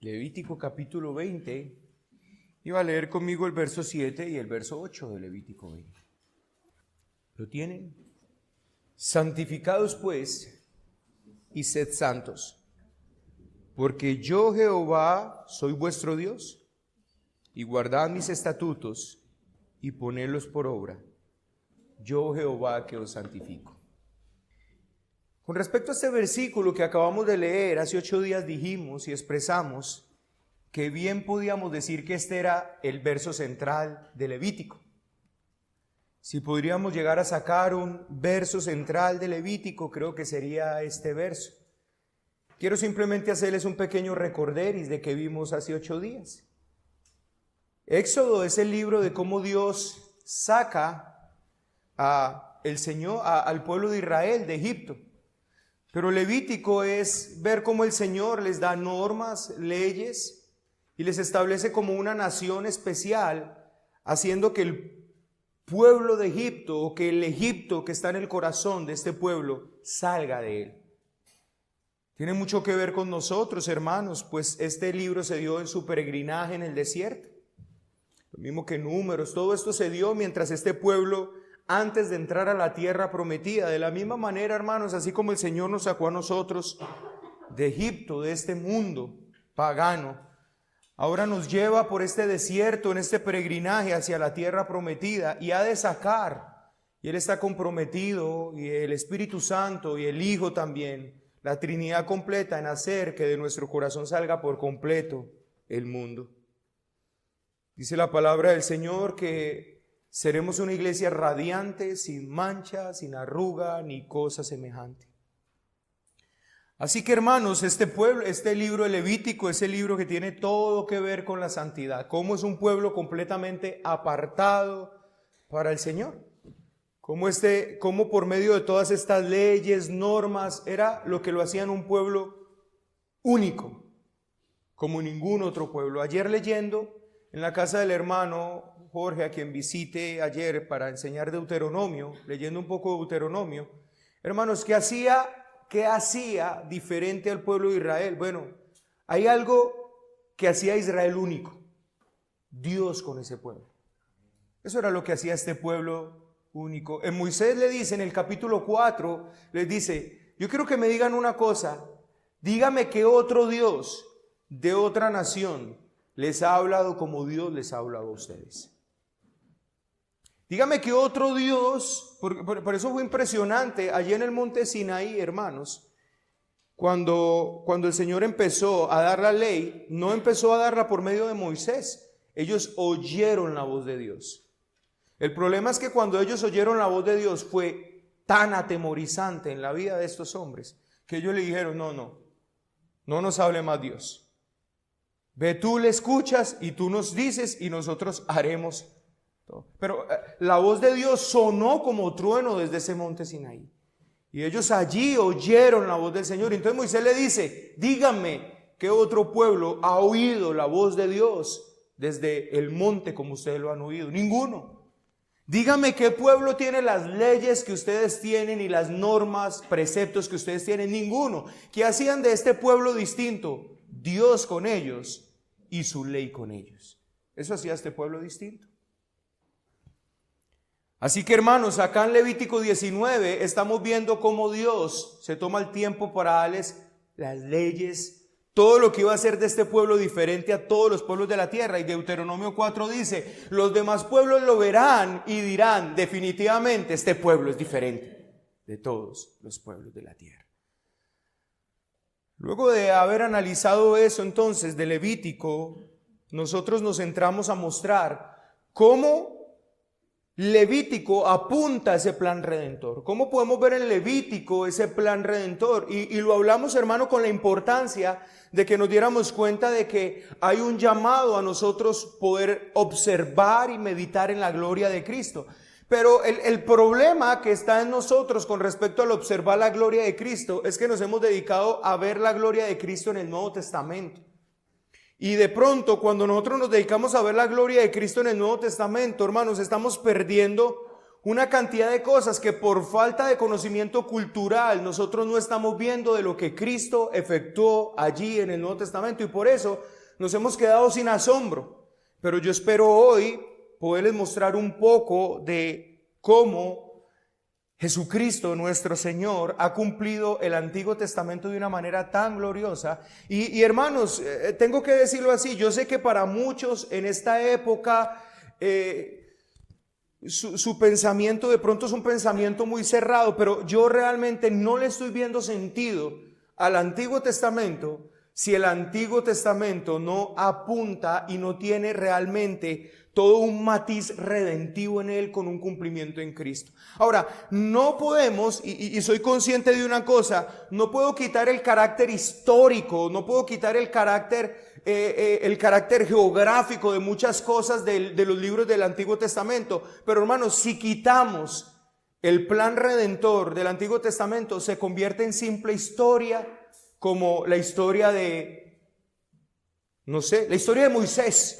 Levítico capítulo 20, y va a leer conmigo el verso 7 y el verso 8 de Levítico 20. ¿Lo tienen? Santificados pues, y sed santos, porque yo Jehová soy vuestro Dios, y guardad mis estatutos, y ponedlos por obra, yo Jehová que os santifico. Con respecto a este versículo que acabamos de leer, hace 8 días dijimos y expresamos que bien podíamos decir que este era el verso central de Levítico. Si podríamos llegar a sacar un verso central de Levítico, creo que sería este verso. Quiero simplemente hacerles un pequeño recorderis de que vimos hace 8 días. Éxodo es el libro de cómo Dios saca al pueblo de Israel de Egipto. Pero Levítico es ver cómo el Señor les da normas, leyes y les establece como una nación especial, haciendo que el pueblo de Egipto o que el Egipto que está en el corazón de este pueblo salga de él. Tiene mucho que ver con nosotros, hermanos, pues este libro se dio en su peregrinaje en el desierto. Lo mismo que Números, todo esto se dio mientras este pueblo, antes de entrar a la tierra prometida. De la misma manera, hermanos, así como el Señor nos sacó a nosotros de Egipto, de este mundo pagano, ahora nos lleva por este desierto, en este peregrinaje hacia la tierra prometida, y ha de sacar, y Él está comprometido, y el Espíritu Santo y el Hijo también, la Trinidad completa, en hacer que de nuestro corazón salga por completo el mundo. Dice la palabra del Señor que seremos una iglesia radiante, sin mancha, sin arruga, ni cosa semejante. Así que, hermanos, este libro de Levítico es el libro que tiene todo que ver con la santidad. Cómo es un pueblo completamente apartado para el Señor. Cómo por medio de todas estas leyes, normas, era lo que lo hacían un pueblo único, como ningún otro pueblo. Ayer leyendo en la casa del hermano Jorge, a quien visité ayer para enseñar Deuteronomio, leyendo un poco de Deuteronomio, hermanos, ¿qué hacía diferente al pueblo de Israel? Bueno, hay algo que hacía a Israel único: Dios con ese pueblo. Eso era lo que hacía este pueblo único. En Moisés le dice, en el capítulo 4, les dice: yo quiero que me digan una cosa, dígame qué otro Dios de otra nación les ha hablado como Dios les ha hablado a ustedes. Dígame que otro Dios, por eso fue impresionante, allí en el monte Sinaí, hermanos, cuando el Señor empezó a dar la ley, no empezó a darla por medio de Moisés, ellos oyeron la voz de Dios. El problema es que cuando ellos oyeron la voz de Dios fue tan atemorizante en la vida de estos hombres, que ellos le dijeron: no nos hable más Dios. Ve, tú le escuchas y tú nos dices y nosotros haremos. Pero la voz de Dios sonó como trueno desde ese monte Sinaí. Y ellos allí oyeron la voz del Señor. Entonces Moisés le dice: díganme qué otro pueblo ha oído la voz de Dios desde el monte como ustedes lo han oído. Ninguno. Díganme qué pueblo tiene las leyes que ustedes tienen y las normas, preceptos que ustedes tienen. Ninguno. ¿Qué hacían de este pueblo distinto? Dios con ellos y su ley con ellos. Eso hacía este pueblo distinto. Así que, hermanos, acá en Levítico 19 estamos viendo cómo Dios se toma el tiempo para darles las leyes, todo lo que iba a hacer de este pueblo diferente a todos los pueblos de la tierra. Y Deuteronomio 4 dice: los demás pueblos lo verán y dirán: definitivamente este pueblo es diferente de todos los pueblos de la tierra. Luego de haber analizado eso entonces de Levítico, nosotros nos centramos a mostrar cómo Levítico apunta a ese plan redentor. ¿Cómo podemos ver en Levítico ese plan redentor? Y lo hablamos, hermano, con la importancia de que nos diéramos cuenta de que hay un llamado a nosotros poder observar y meditar en la gloria de Cristo. Pero el problema que está en nosotros con respecto al observar la gloria de Cristo es que nos hemos dedicado a ver la gloria de Cristo en el Nuevo Testamento. Y de pronto, cuando nosotros nos dedicamos a ver la gloria de Cristo en el Nuevo Testamento, hermanos, estamos perdiendo una cantidad de cosas que por falta de conocimiento cultural nosotros no estamos viendo de lo que Cristo efectuó allí en el Nuevo Testamento, y por eso nos hemos quedado sin asombro. Pero yo espero hoy poderles mostrar un poco de cómo Jesucristo, nuestro Señor, ha cumplido el Antiguo Testamento de una manera tan gloriosa. Y hermanos, tengo que decirlo así, yo sé que para muchos en esta época su pensamiento de pronto es un pensamiento muy cerrado, pero yo realmente no le estoy viendo sentido al Antiguo Testamento si el Antiguo Testamento no apunta y no tiene realmente todo un matiz redentivo en él con un cumplimiento en Cristo. Ahora, no podemos, y soy consciente de una cosa, no puedo quitar el carácter histórico, no puedo quitar el carácter geográfico de muchas cosas de los libros del Antiguo Testamento. Pero hermanos, si quitamos el plan redentor del Antiguo Testamento, se convierte en simple historia, como la historia de, no sé, la historia de Moisés.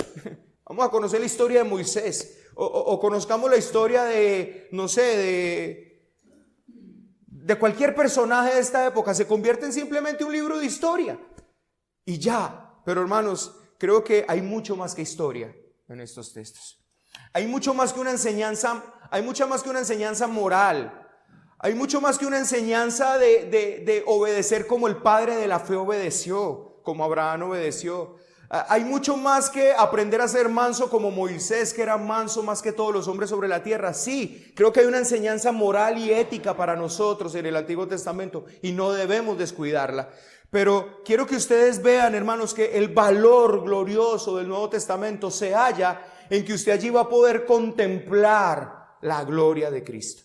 Vamos a conocer la historia de Moisés, o conozcamos la historia de, no sé, de cualquier personaje de esta época. Se convierte en simplemente un libro de historia y ya. Pero hermanos, creo que hay mucho más que historia en estos textos. Hay mucho más que una enseñanza, hay mucha más que una enseñanza moral. Hay mucho más que una enseñanza de obedecer como el padre de la fe obedeció, como Abraham obedeció. Hay mucho más que aprender a ser manso como Moisés, que era manso más que todos los hombres sobre la tierra. Sí, creo que hay una enseñanza moral y ética para nosotros en el Antiguo Testamento y no debemos descuidarla. Pero quiero que ustedes vean, hermanos, que el valor glorioso del Nuevo Testamento se halla en que usted allí va a poder contemplar la gloria de Cristo.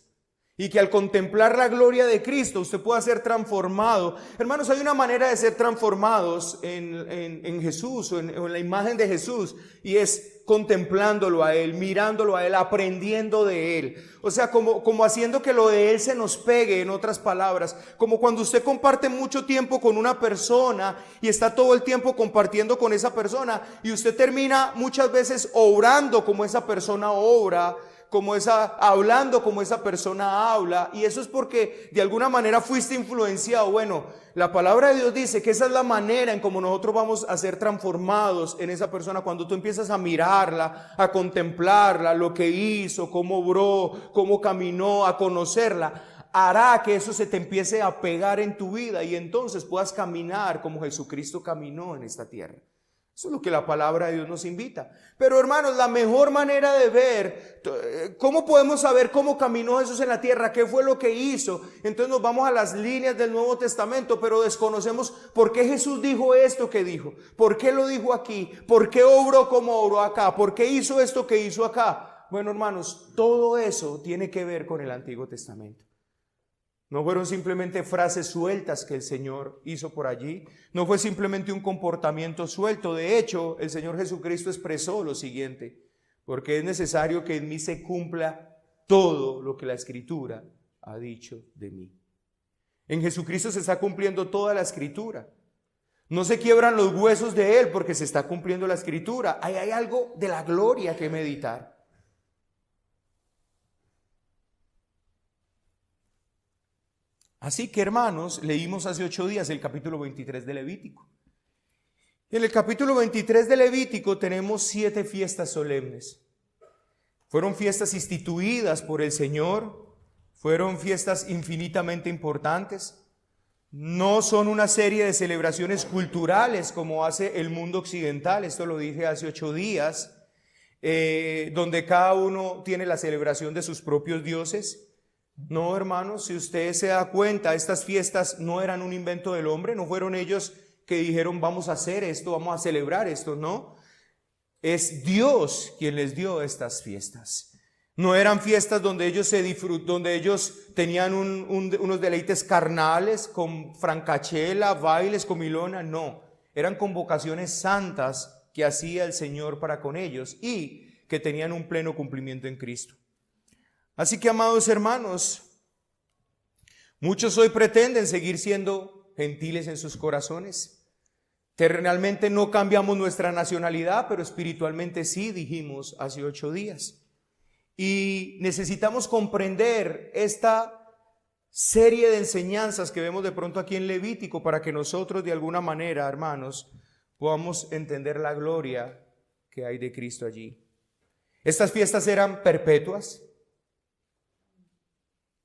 Y que al contemplar la gloria de Cristo usted pueda ser transformado. Hermanos, hay una manera de ser transformados en Jesús o en la imagen de Jesús, y es contemplándolo a Él, mirándolo a Él, aprendiendo de Él. O sea, como haciendo que lo de Él se nos pegue, en otras palabras. Como cuando usted comparte mucho tiempo con una persona y está todo el tiempo compartiendo con esa persona, y usted termina muchas veces obrando como esa persona obra, hablando como esa persona habla, y eso es porque de alguna manera fuiste influenciado. Bueno, la palabra de Dios dice que esa es la manera en cómo nosotros vamos a ser transformados en esa persona, cuando tú empiezas a mirarla, a contemplarla, lo que hizo, cómo obró, cómo caminó, a conocerla. Hará que eso se te empiece a pegar en tu vida y entonces puedas caminar como Jesucristo caminó en esta tierra. Eso es lo que la palabra de Dios nos invita. Pero hermanos, la mejor manera de ver, ¿cómo podemos saber cómo caminó Jesús en la tierra? ¿Qué fue lo que hizo? Entonces nos vamos a las líneas del Nuevo Testamento, pero desconocemos por qué Jesús dijo esto que dijo. ¿Por qué lo dijo aquí? ¿Por qué obró como obró acá? ¿Por qué hizo esto que hizo acá? Bueno, hermanos, todo eso tiene que ver con el Antiguo Testamento. No fueron simplemente frases sueltas que el Señor hizo por allí. No fue simplemente un comportamiento suelto. De hecho, el Señor Jesucristo expresó lo siguiente: porque es necesario que en mí se cumpla todo lo que la Escritura ha dicho de mí. En Jesucristo se está cumpliendo toda la Escritura. No se quiebran los huesos de Él porque se está cumpliendo la Escritura. Ahí hay algo de la gloria que meditar. Así que, hermanos, leímos hace 8 días el capítulo 23 de Levítico. En el capítulo 23 de Levítico tenemos 7 fiestas solemnes. Fueron fiestas instituidas por el Señor, fueron fiestas infinitamente importantes. No son una serie de celebraciones culturales como hace el mundo occidental, esto lo dije hace 8 días, donde cada uno tiene la celebración de sus propios dioses. No, hermanos, si usted se da cuenta, estas fiestas no eran un invento del hombre, no fueron ellos que dijeron vamos a hacer esto, vamos a celebrar esto, no. Es Dios quien les dio estas fiestas. No eran fiestas donde ellos donde ellos tenían unos deleites carnales con francachela, bailes, comilona, no. Eran convocaciones santas que hacía el Señor para con ellos y que tenían un pleno cumplimiento en Cristo. Así que, amados hermanos, muchos hoy pretenden seguir siendo gentiles en sus corazones. Terrenalmente no cambiamos nuestra nacionalidad, pero espiritualmente sí, dijimos hace 8 días. Y necesitamos comprender esta serie de enseñanzas que vemos de pronto aquí en Levítico para que nosotros de alguna manera, hermanos, podamos entender la gloria que hay de Cristo allí. Estas fiestas eran perpetuas.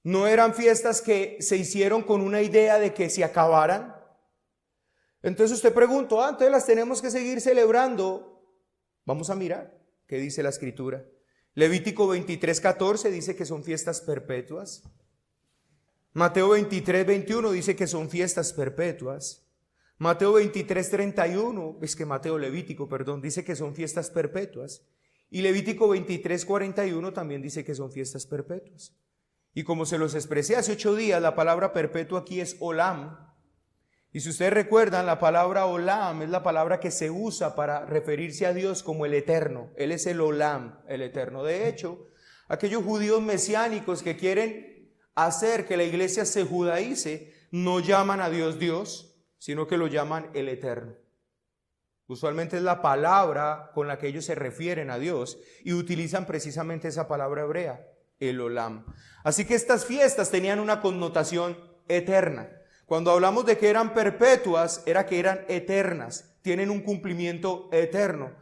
No eran fiestas que se hicieron con una idea de que se acabaran. Entonces usted preguntó, entonces las tenemos que seguir celebrando. Vamos a mirar qué dice la Escritura. Levítico 23:14 dice que son fiestas perpetuas. Mateo 23:21 dice que son fiestas perpetuas. Mateo 23:31, dice que son fiestas perpetuas. Y Levítico 23:41 también dice que son fiestas perpetuas. Y como se los expresé hace 8 días, la palabra perpetua aquí es olam. Y si ustedes recuerdan, la palabra olam es la palabra que se usa para referirse a Dios como el eterno. Él es el olam, el eterno. De hecho, aquellos judíos mesiánicos que quieren hacer que la iglesia se judaice, no llaman a Dios Dios, sino que lo llaman el eterno. Usualmente es la palabra con la que ellos se refieren a Dios y utilizan precisamente esa palabra hebrea, el olam. Así que estas fiestas tenían una connotación eterna. Cuando hablamos de que eran perpetuas, era que eran eternas, tienen un cumplimiento eterno.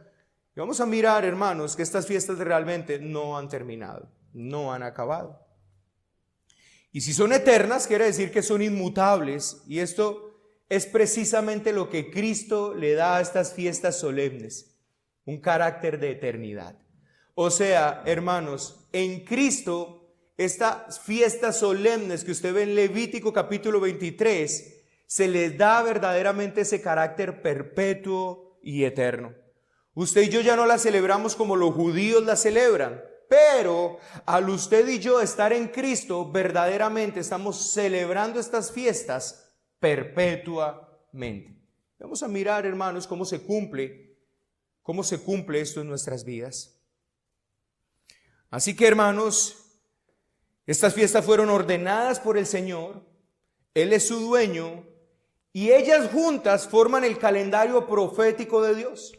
Y vamos a mirar, hermanos, que estas fiestas realmente no han terminado, no han acabado. Y si son eternas, quiere decir que son inmutables, y esto es precisamente lo que Cristo le da a estas fiestas solemnes, un carácter de eternidad. O sea, hermanos, en Cristo, estas fiestas solemnes que usted ve en Levítico capítulo 23, se les da verdaderamente ese carácter perpetuo y eterno. Usted y yo ya no las celebramos como los judíos las celebran, pero al usted y yo estar en Cristo, verdaderamente estamos celebrando estas fiestas perpetuamente. Vamos a mirar, hermanos, cómo se cumple esto en nuestras vidas. Así que, hermanos, estas fiestas fueron ordenadas por el Señor, Él es su dueño, y ellas juntas forman el calendario profético de Dios.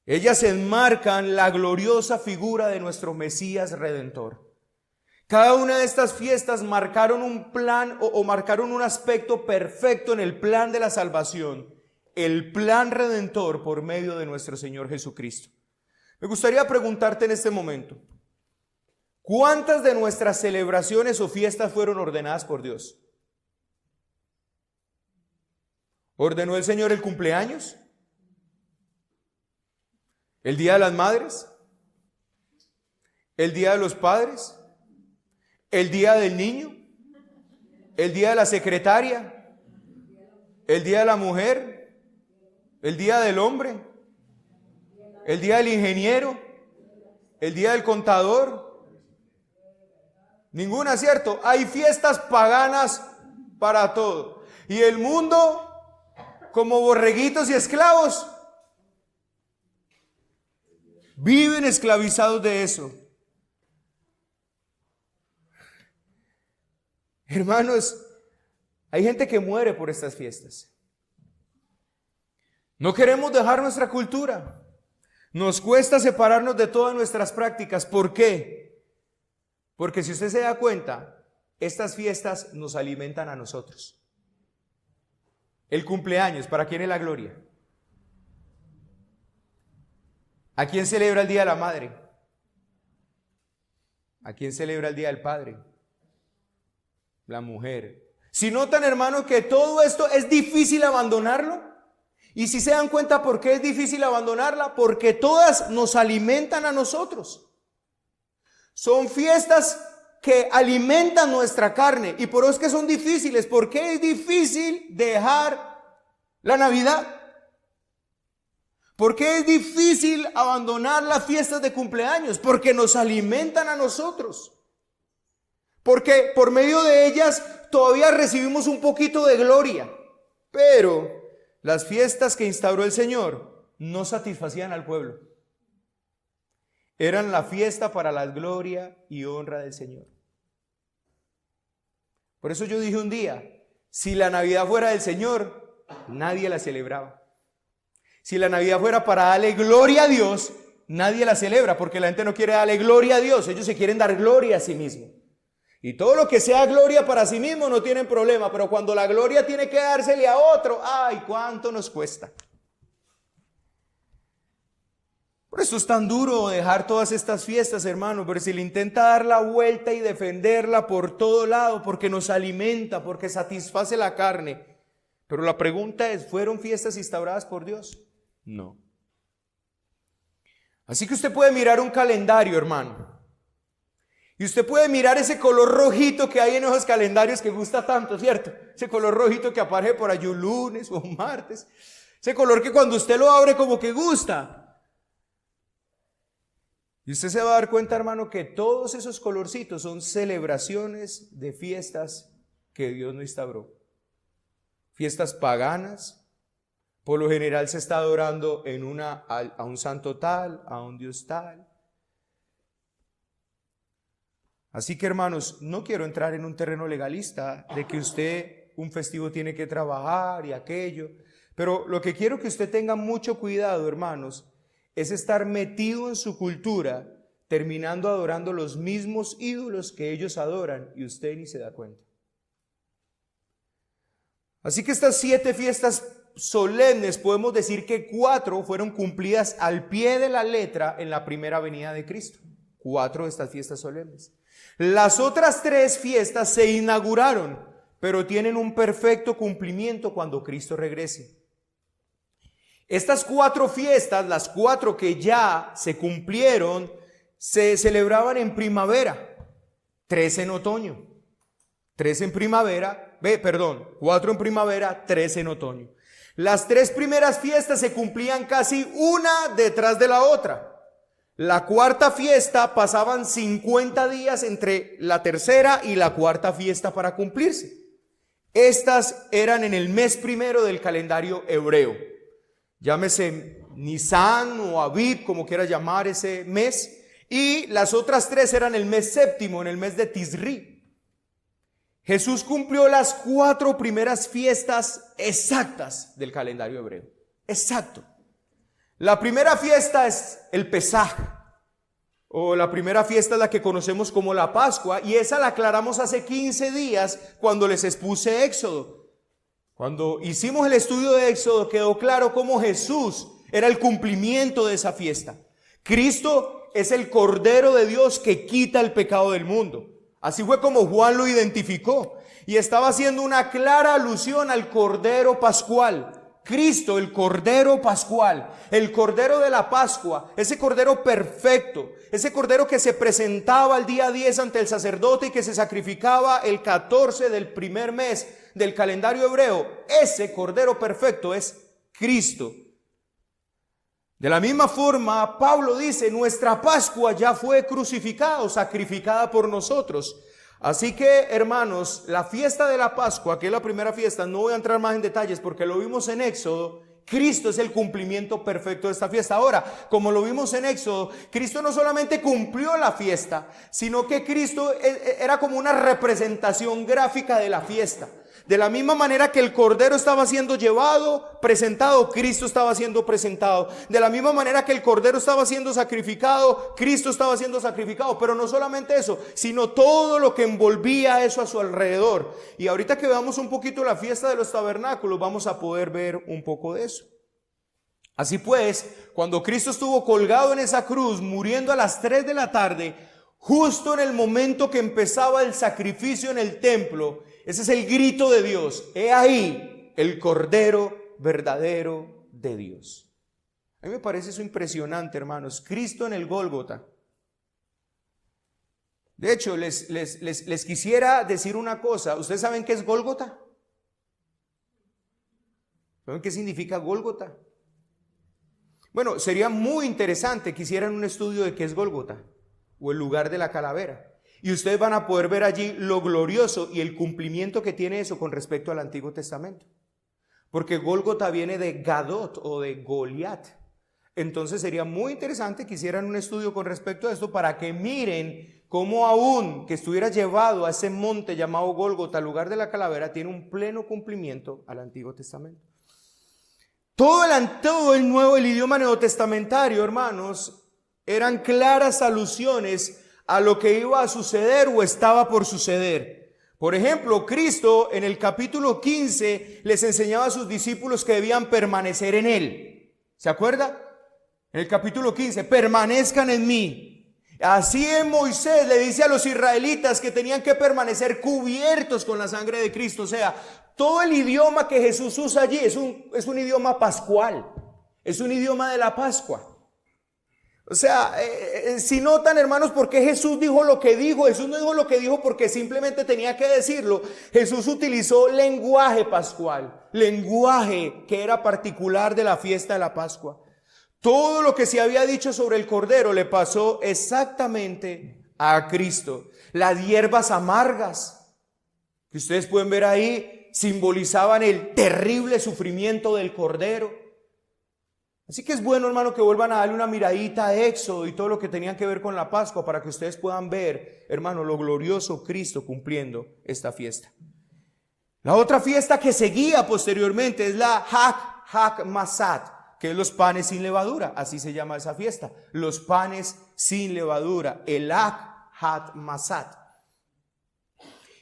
Ellas enmarcan la gloriosa figura de nuestro Mesías Redentor. Cada una de estas fiestas marcaron un plan o marcaron un aspecto perfecto en el plan de la salvación, el plan redentor por medio de nuestro Señor Jesucristo. Me gustaría preguntarte en este momento, ¿cuántas de nuestras celebraciones o fiestas fueron ordenadas por Dios? ¿Ordenó el Señor el cumpleaños? ¿El Día de las Madres? ¿El Día de los Padres? ¿El Día del Niño? ¿El Día de la Secretaria? ¿El Día de la Mujer? ¿El Día del Hombre? ¿El Día del Ingeniero? ¿El Día del Contador? Ninguna, ¿cierto? Hay fiestas paganas para todo. Y el mundo, como borreguitos y esclavos, viven esclavizados de eso. Hermanos, hay gente que muere por estas fiestas. No queremos dejar nuestra cultura. Nos cuesta separarnos de todas nuestras prácticas. ¿Por qué? Porque si usted se da cuenta, estas fiestas nos alimentan a nosotros. El cumpleaños, ¿para quién es la gloria? ¿A quién celebra el Día de la Madre? ¿A quién celebra el Día del Padre? La mujer. Si notan, hermanos, que todo esto es difícil abandonarlo. Y si se dan cuenta por qué es difícil abandonarla, porque todas nos alimentan a nosotros. Son fiestas que alimentan nuestra carne y por eso es que son difíciles. ¿Por qué es difícil dejar la Navidad? ¿Por qué es difícil abandonar las fiestas de cumpleaños? Porque nos alimentan a nosotros. Porque por medio de ellas todavía recibimos un poquito de gloria. Pero las fiestas que instauró el Señor no satisfacían al pueblo. Eran la fiesta para la gloria y honra del Señor. Por eso yo dije un día, si la Navidad fuera del Señor, nadie la celebraba. Si la Navidad fuera para darle gloria a Dios, nadie la celebra porque la gente no quiere darle gloria a Dios, ellos se quieren dar gloria a sí mismos. Y todo lo que sea gloria para sí mismo no tienen problema, pero cuando la gloria tiene que dársele a otro, ¡ay, cuánto nos cuesta! Por eso es tan duro dejar todas estas fiestas, hermano, pero si le intenta dar la vuelta y defenderla por todo lado, porque nos alimenta, porque satisface la carne. Pero la pregunta es, ¿fueron fiestas instauradas por Dios? No. Así que usted puede mirar un calendario, hermano, y usted puede mirar ese color rojito que hay en esos calendarios que gusta tanto, ¿cierto? Ese color rojito que aparece por allí un lunes o un martes, ese color que cuando usted lo abre como que gusta. Y usted se va a dar cuenta, hermano, que todos esos colorcitos son celebraciones de fiestas que Dios no instauró. Fiestas paganas. Por lo general se está adorando a un santo tal, a un Dios tal. Así que, hermanos, no quiero entrar en un terreno legalista de que usted un festivo tiene que trabajar y aquello. Pero lo que quiero que usted tenga mucho cuidado, hermanos, es estar metido en su cultura, terminando adorando los mismos ídolos que ellos adoran y usted ni se da cuenta. Así que estas 7 fiestas solemnes, podemos decir que 4 fueron cumplidas al pie de la letra en la primera venida de Cristo. 4 de estas fiestas solemnes. Las otras 3 fiestas se inauguraron, pero tienen un perfecto cumplimiento cuando Cristo regrese. Estas 4 fiestas, las 4 que ya se cumplieron, se celebraban en primavera, 3 en otoño, 3 en primavera, 4 en primavera, 3 en otoño. Las 3 primeras fiestas se cumplían casi una detrás de la otra. La cuarta fiesta pasaban 50 días entre la tercera y la cuarta fiesta para cumplirse. Estas eran en el mes primero del calendario hebreo. Llámese Nisan o Abib, como quiera llamar ese mes. Y las otras 3 eran el mes séptimo, en el mes de Tisri. Jesús cumplió las 4 primeras fiestas exactas del calendario hebreo. Exacto. La primera fiesta es el Pesaj, o la primera fiesta es la que conocemos como la Pascua, y esa la aclaramos hace 15 días cuando les expuse Éxodo. Cuando hicimos el estudio de Éxodo quedó claro cómo Jesús era el cumplimiento de esa fiesta. Cristo es el Cordero de Dios que quita el pecado del mundo. Así fue como Juan lo identificó y estaba haciendo una clara alusión al Cordero Pascual. Cristo, el Cordero Pascual, el Cordero de la Pascua, ese Cordero perfecto, ese Cordero que se presentaba el día 10 ante el sacerdote y que se sacrificaba el 14 del primer mes del calendario hebreo. Ese Cordero perfecto es Cristo. De la misma forma, Pablo dice, nuestra Pascua ya fue crucificada o sacrificada por nosotros. Así que, hermanos, la fiesta de la Pascua, que es la primera fiesta, no voy a entrar más en detalles porque lo vimos en Éxodo. Cristo es el cumplimiento perfecto de esta fiesta. Ahora, como lo vimos en Éxodo, Cristo no solamente cumplió la fiesta, sino que Cristo era como una representación gráfica de la fiesta. De la misma manera que el Cordero estaba siendo llevado, presentado, Cristo estaba siendo presentado. De la misma manera que el Cordero estaba siendo sacrificado, Cristo estaba siendo sacrificado. Pero no solamente eso, sino todo lo que envolvía eso a su alrededor. Y ahorita que veamos un poquito la fiesta de los tabernáculos, vamos a poder ver un poco de eso. Así pues, cuando Cristo estuvo colgado en esa cruz, muriendo a las 3 de la tarde, justo en el momento que empezaba el sacrificio en el templo, ese es el grito de Dios. He ahí el Cordero verdadero de Dios. A mí me parece eso impresionante, hermanos. Cristo en el Gólgota. De hecho, les quisiera decir una cosa. ¿Ustedes saben qué es Gólgota? ¿Saben qué significa Gólgota? Bueno, sería muy interesante que hicieran un estudio de qué es Gólgota, o el lugar de la calavera. Y ustedes van a poder ver allí lo glorioso y el cumplimiento que tiene eso con respecto al Antiguo Testamento. Porque Gólgota viene de Gadot o de Goliat. Entonces sería muy interesante que hicieran un estudio con respecto a esto para que miren cómo aún que estuviera llevado a ese monte llamado Gólgota, lugar de la calavera, tiene un pleno cumplimiento al Antiguo Testamento. Todo el idioma neotestamentario, hermanos, eran claras alusiones a lo que iba a suceder o estaba por suceder. Por ejemplo, Cristo en el capítulo 15 les enseñaba a sus discípulos que debían permanecer en Él. ¿Se acuerda? En el capítulo 15, permanezcan en mí. Así en Moisés le dice a los israelitas que tenían que permanecer cubiertos con la sangre de Cristo. O sea, todo el idioma que Jesús usa allí es un idioma pascual. Es un idioma de la Pascua. O sea, si notan, hermanos, ¿por qué Jesús dijo lo que dijo? Jesús no dijo lo que dijo porque simplemente tenía que decirlo. Jesús utilizó lenguaje pascual, lenguaje que era particular de la fiesta de la Pascua. Todo lo que se había dicho sobre el Cordero le pasó exactamente a Cristo. Las hierbas amargas que ustedes pueden ver ahí simbolizaban el terrible sufrimiento del Cordero. Así que es bueno, hermano, que vuelvan a darle una miradita a Éxodo y todo lo que tenían que ver con la Pascua para que ustedes puedan ver, hermano, lo glorioso Cristo cumpliendo esta fiesta. La otra fiesta que seguía posteriormente es la Hag Masat, que es los panes sin levadura. Así se llama esa fiesta, los panes sin levadura, el Hag Masat.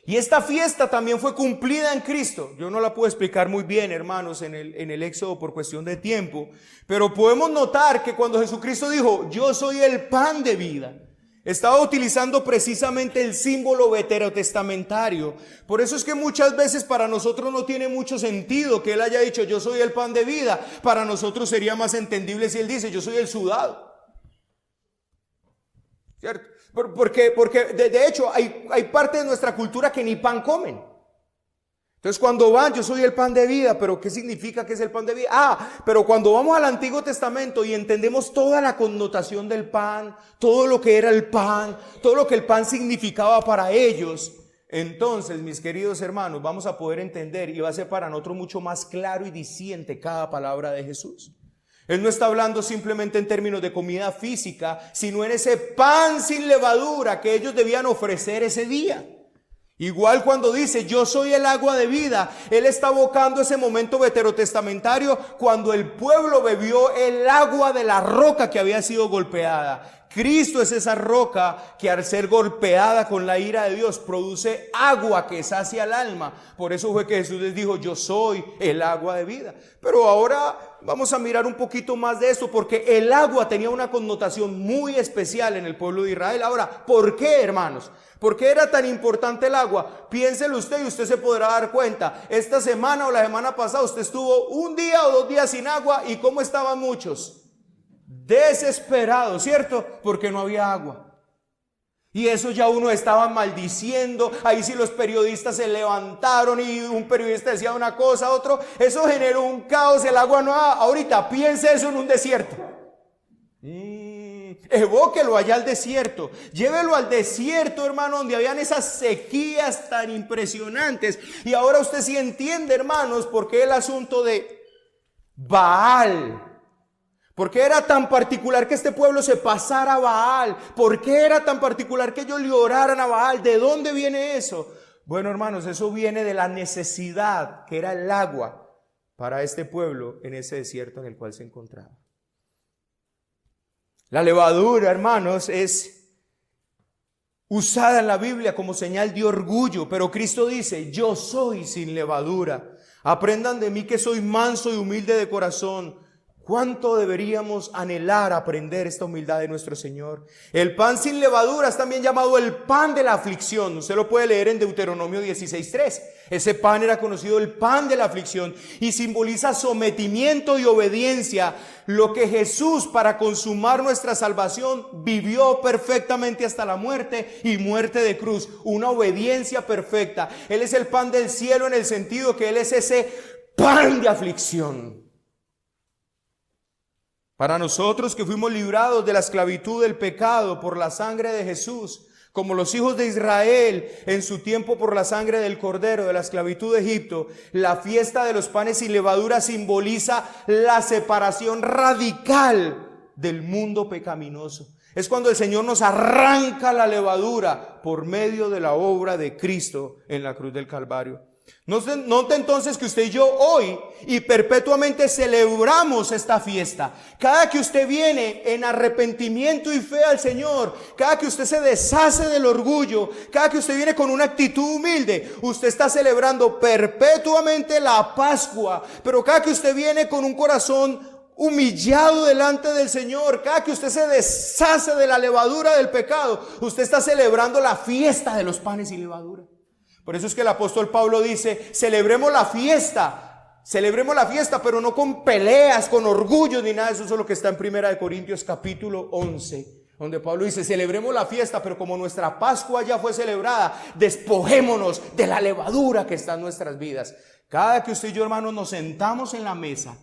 Y esta fiesta también fue cumplida en Cristo. Yo no la puedo explicar muy bien, hermanos, en el Éxodo por cuestión de tiempo. Pero podemos notar que cuando Jesucristo dijo, yo soy el pan de vida, estaba utilizando precisamente el símbolo veterotestamentario. Por eso es que muchas veces para nosotros no tiene mucho sentido que Él haya dicho, yo soy el pan de vida. Para nosotros sería más entendible si Él dice, yo soy el sudado. ¿Cierto? Porque de hecho hay parte de nuestra cultura que ni pan comen. Entonces cuando van, yo soy el pan de vida, pero ¿qué significa que es el pan de vida? Pero cuando vamos al Antiguo Testamento y entendemos toda la connotación del pan, todo lo que era el pan, todo lo que el pan significaba para ellos, entonces, mis queridos hermanos, vamos a poder entender y va a ser para nosotros mucho más claro y diciente cada palabra de Jesús. Él no está hablando simplemente en términos de comida física, sino en ese pan sin levadura que ellos debían ofrecer ese día. Igual cuando dice, yo soy el agua de vida, Él está evocando ese momento veterotestamentario cuando el pueblo bebió el agua de la roca que había sido golpeada. Cristo es esa roca que al ser golpeada con la ira de Dios produce agua que sacia el alma. Por eso fue que Jesús les dijo, yo soy el agua de vida. Pero ahora vamos a mirar un poquito más de esto, porque el agua tenía una connotación muy especial en el pueblo de Israel. Ahora, ¿por qué, hermanos? ¿Por qué era tan importante el agua? Piénselo usted y usted se podrá dar cuenta. Esta semana o la semana pasada usted estuvo un día o 2 días sin agua, ¿y cómo estaban muchos? Desesperados, ¿cierto? Porque no había agua. Y eso ya uno estaba maldiciendo. Ahí sí los periodistas se levantaron y un periodista decía una cosa, otro. Eso generó un caos, el agua no ha... Ahorita piense eso en un desierto. Evóquelo allá al desierto. Llévelo al desierto, hermano, donde habían esas sequías tan impresionantes. Y ahora usted sí entiende, hermanos, por qué el asunto de Baal. ¿Por qué era tan particular que este pueblo se pasara a Baal? ¿Por qué era tan particular que ellos le oraran a Baal? ¿De dónde viene eso? Bueno, hermanos, eso viene de la necesidad que era el agua para este pueblo en ese desierto en el cual se encontraba. La levadura, hermanos, es usada en la Biblia como señal de orgullo, pero Cristo dice, yo soy sin levadura. Aprendan de mí que soy manso y humilde de corazón. ¿Cuánto deberíamos anhelar aprender esta humildad de nuestro Señor? El pan sin levadura es también llamado el pan de la aflicción. Usted lo puede leer en Deuteronomio 16:3. Ese pan era conocido el pan de la aflicción y simboliza sometimiento y obediencia. Lo que Jesús, para consumar nuestra salvación, vivió perfectamente hasta la muerte y muerte de cruz. Una obediencia perfecta. Él es el pan del cielo en el sentido que Él es ese pan de aflicción. Para nosotros que fuimos librados de la esclavitud del pecado por la sangre de Jesús, como los hijos de Israel en su tiempo por la sangre del Cordero de la esclavitud de Egipto, la fiesta de los panes sin levadura simboliza la separación radical del mundo pecaminoso. Es cuando el Señor nos arranca la levadura por medio de la obra de Cristo en la cruz del Calvario. Note entonces que usted y yo hoy y perpetuamente celebramos esta fiesta. Cada que usted viene en arrepentimiento y fe al Señor, cada que usted se deshace del orgullo, cada que usted viene con una actitud humilde, usted está celebrando perpetuamente la Pascua. Pero cada que usted viene con un corazón humillado delante del Señor, cada que usted se deshace de la levadura del pecado, usted está celebrando la fiesta de los panes sin levadura. Por eso es que el apóstol Pablo dice, celebremos la fiesta, pero no con peleas, con orgullo ni nada. Eso es lo que está en 1 Corintios capítulo 11, donde Pablo dice, celebremos la fiesta, pero como nuestra Pascua ya fue celebrada, despojémonos de la levadura que está en nuestras vidas. Cada que usted y yo, hermanos, nos sentamos en la mesa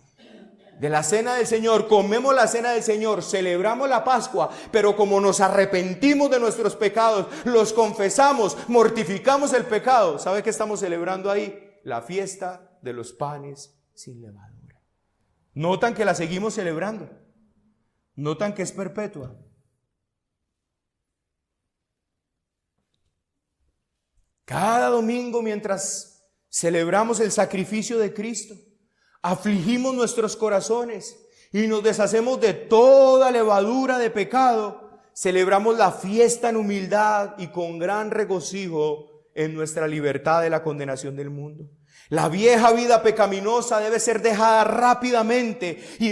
de la cena del Señor, comemos la cena del Señor, celebramos la Pascua, pero como nos arrepentimos de nuestros pecados, los confesamos, mortificamos el pecado, ¿sabe qué estamos celebrando ahí? La fiesta de los panes sin levadura. Notan que la seguimos celebrando, notan que es perpetua. Cada domingo, mientras celebramos el sacrificio de Cristo, afligimos nuestros corazones y nos deshacemos de toda levadura de pecado. Celebramos la fiesta en humildad y con gran regocijo en nuestra libertad de la condenación del mundo. La vieja vida pecaminosa debe ser dejada rápidamente y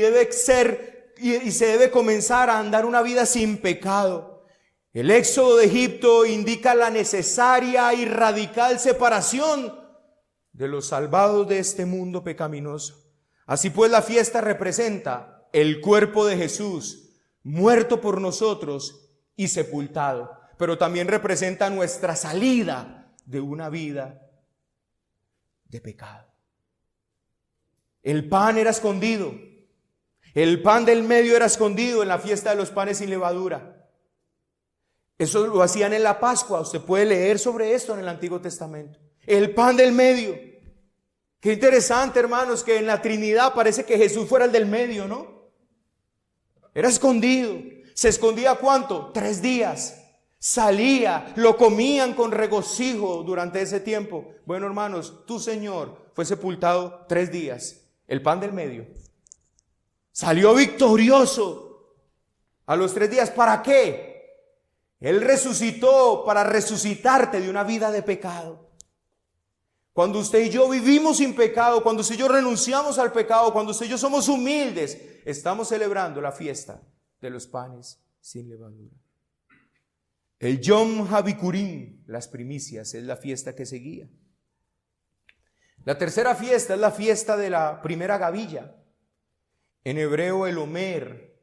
se debe comenzar a andar una vida sin pecado. El éxodo de Egipto indica la necesaria y radical separación de los salvados de este mundo pecaminoso. Así pues, la fiesta representa el cuerpo de Jesús, muerto por nosotros y sepultado, pero también representa nuestra salida de una vida de pecado. El pan era escondido, el pan del medio era escondido en la fiesta de los panes sin levadura. Eso lo hacían en la Pascua. Usted puede leer sobre esto en el Antiguo Testamento. El pan del medio. Qué interesante, hermanos, que en la Trinidad parece que Jesús fuera el del medio, ¿no? Era escondido. ¿Se escondía cuánto? 3 días. Salía, lo comían con regocijo durante ese tiempo. Bueno, hermanos, tu Señor fue sepultado 3 días. El pan del medio. Salió victorioso a los 3 días. ¿Para qué? Él resucitó para resucitarte de una vida de pecado. Cuando usted y yo vivimos sin pecado, cuando usted y yo renunciamos al pecado, cuando usted y yo somos humildes, estamos celebrando la fiesta de los panes sin levadura. El Yom HaBikurim, las primicias, es la fiesta que seguía. La tercera fiesta es la fiesta de la primera gavilla, en hebreo el Omer,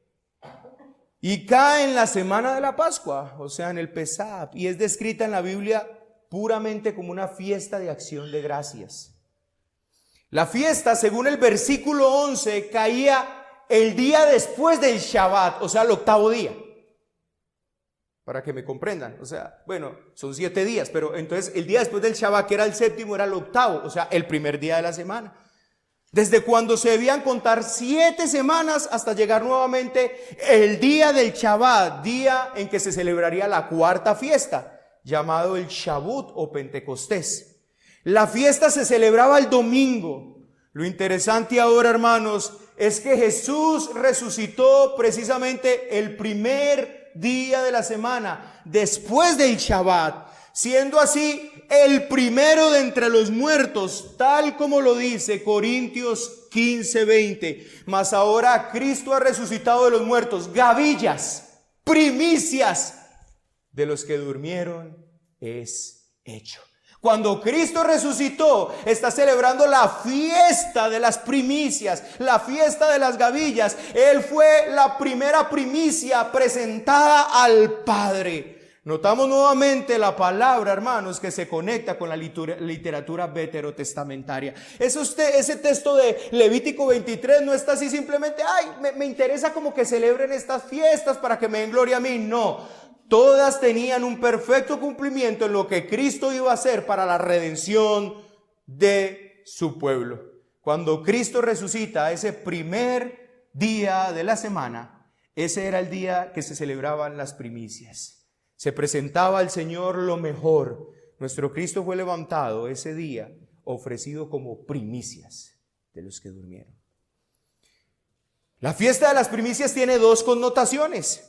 y cae en la semana de la Pascua, o sea, en el Pesach, y es descrita en la Biblia puramente como una fiesta de acción de gracias. La fiesta, según el versículo 11, caía el día después del Shabbat, o sea, el 8º día. Para que me comprendan, o sea, bueno, son 7 días, pero entonces el día después del Shabbat, que era el 7º, era el 8º, o sea, el primer día de la semana. Desde cuando se debían contar 7 semanas hasta llegar nuevamente el día del Shabbat, día en que se celebraría la 4ª fiesta, llamado el Shavuot o Pentecostés. La fiesta se celebraba el domingo. Lo interesante ahora, hermanos, es que Jesús resucitó precisamente el primer día de la semana, después del Shabbat, siendo así el primero de entre los muertos, tal como lo dice Corintios 15:20. Mas ahora Cristo ha resucitado de los muertos, gavillas, primicias de los que durmieron es hecho. Cuando Cristo resucitó, está celebrando la fiesta de las primicias, la fiesta de las gavillas. Él fue la primera primicia presentada al Padre. Notamos nuevamente la palabra, hermanos, que se conecta con la literatura veterotestamentaria. Ese texto de Levítico 23 no está así simplemente, me interesa como que celebren estas fiestas para que me den gloria a mí. No. Todas tenían un perfecto cumplimiento en lo que Cristo iba a hacer para la redención de su pueblo. Cuando Cristo resucita, ese primer día de la semana, ese era el día que se celebraban las primicias. Se presentaba al Señor lo mejor. Nuestro Cristo fue levantado ese día, ofrecido como primicias de los que durmieron. La fiesta de las primicias tiene dos connotaciones.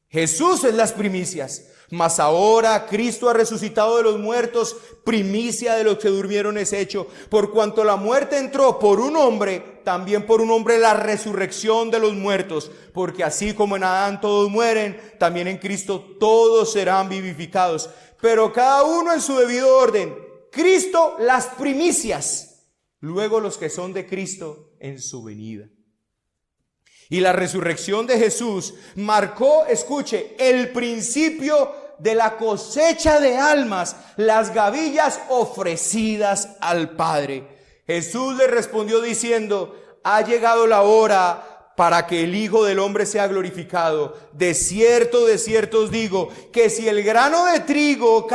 Jesús es las primicias, mas ahora Cristo ha resucitado de los muertos, primicia de los que durmieron es hecho. Por cuanto la muerte entró por un hombre, también por un hombre la resurrección de los muertos. Porque así como en Adán todos mueren, también en Cristo todos serán vivificados. Pero cada uno en su debido orden. Cristo las primicias, luego los que son de Cristo en su venida. Y la resurrección de Jesús marcó, escuche, el principio de la cosecha de almas, las gavillas ofrecidas al Padre. Jesús le respondió diciendo: ha llegado la hora para que el Hijo del Hombre sea glorificado. De cierto os digo, que si el grano de trigo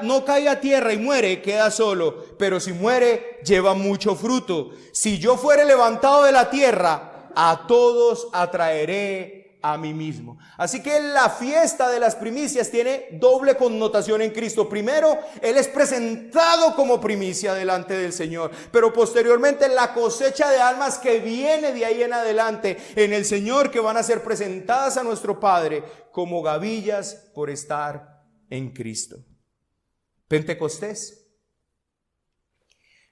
no cae a tierra y muere, queda solo. Pero si muere, lleva mucho fruto. Si yo fuere levantado de la tierra, a todos atraeré a mí mismo. Así que la fiesta de las primicias tiene doble connotación en Cristo. Primero, Él es presentado como primicia delante del Señor, pero posteriormente la cosecha de almas que viene de ahí en adelante en el Señor, que van a ser presentadas a nuestro Padre como gavillas por estar en Cristo. Pentecostés.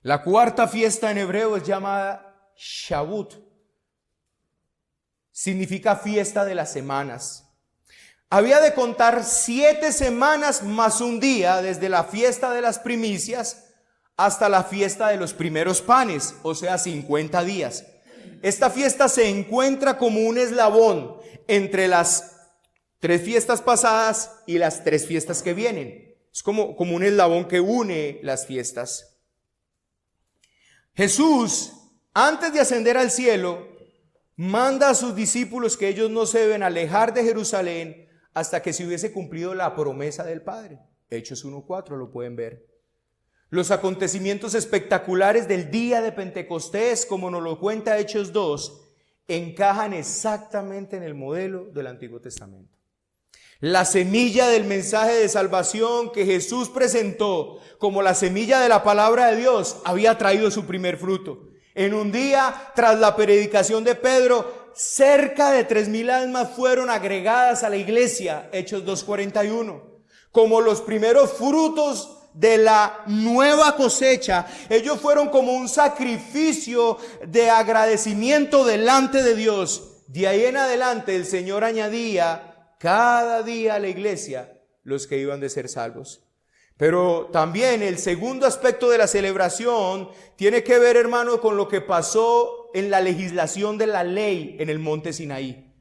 La cuarta fiesta en hebreo es llamada Shavuot. Significa fiesta de las semanas. Había de contar 7 semanas más un día desde la fiesta de las primicias hasta la fiesta de los primeros panes, o sea 50 días. Esta fiesta se encuentra como un eslabón entre las 3 fiestas pasadas y las 3 fiestas que vienen. Es como un eslabón que une las fiestas. Jesús, antes de ascender al cielo, manda a sus discípulos que ellos no se deben alejar de Jerusalén hasta que se hubiese cumplido la promesa del Padre. Hechos 1:4 lo pueden ver. Los acontecimientos espectaculares del día de Pentecostés, como nos lo cuenta Hechos 2, encajan exactamente en el modelo del Antiguo Testamento. La semilla del mensaje de salvación que Jesús presentó como la semilla de la palabra de Dios había traído su primer fruto. En un día, tras la predicación de Pedro, cerca de 3,000 almas fueron agregadas a la iglesia, Hechos 2:41. Como los primeros frutos de la nueva cosecha, ellos fueron como un sacrificio de agradecimiento delante de Dios. De ahí en adelante el Señor añadía cada día a la iglesia los que iban de ser salvos. Pero también el segundo aspecto de la celebración tiene que ver, hermano, con lo que pasó en la legislación de la ley en el monte Sinaí.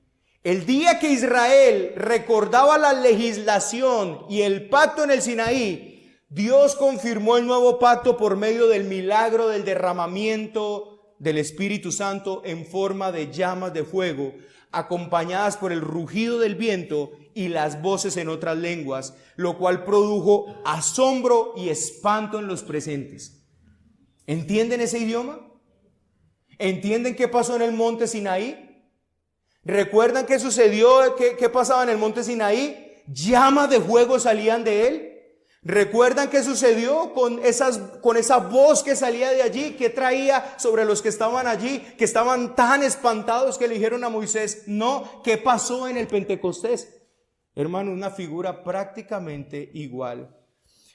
El día que Israel recordaba la legislación y el pacto en el Sinaí, Dios confirmó el nuevo pacto por medio del milagro del derramamiento del Espíritu Santo en forma de llamas de fuego, acompañadas por el rugido del viento y las voces en otras lenguas, lo cual produjo asombro y espanto en los presentes. ¿Entienden ese idioma? ¿Entienden qué pasó en el monte Sinaí? ¿Recuerdan qué sucedió? ¿Qué pasaba en el monte Sinaí? Llamas de fuego salían de él. ¿Recuerdan qué sucedió con esa voz que salía de allí, que traía sobre los que estaban allí, que estaban tan espantados que le dijeron a Moisés, no? ¿Qué pasó en el Pentecostés? Hermano, una figura prácticamente igual.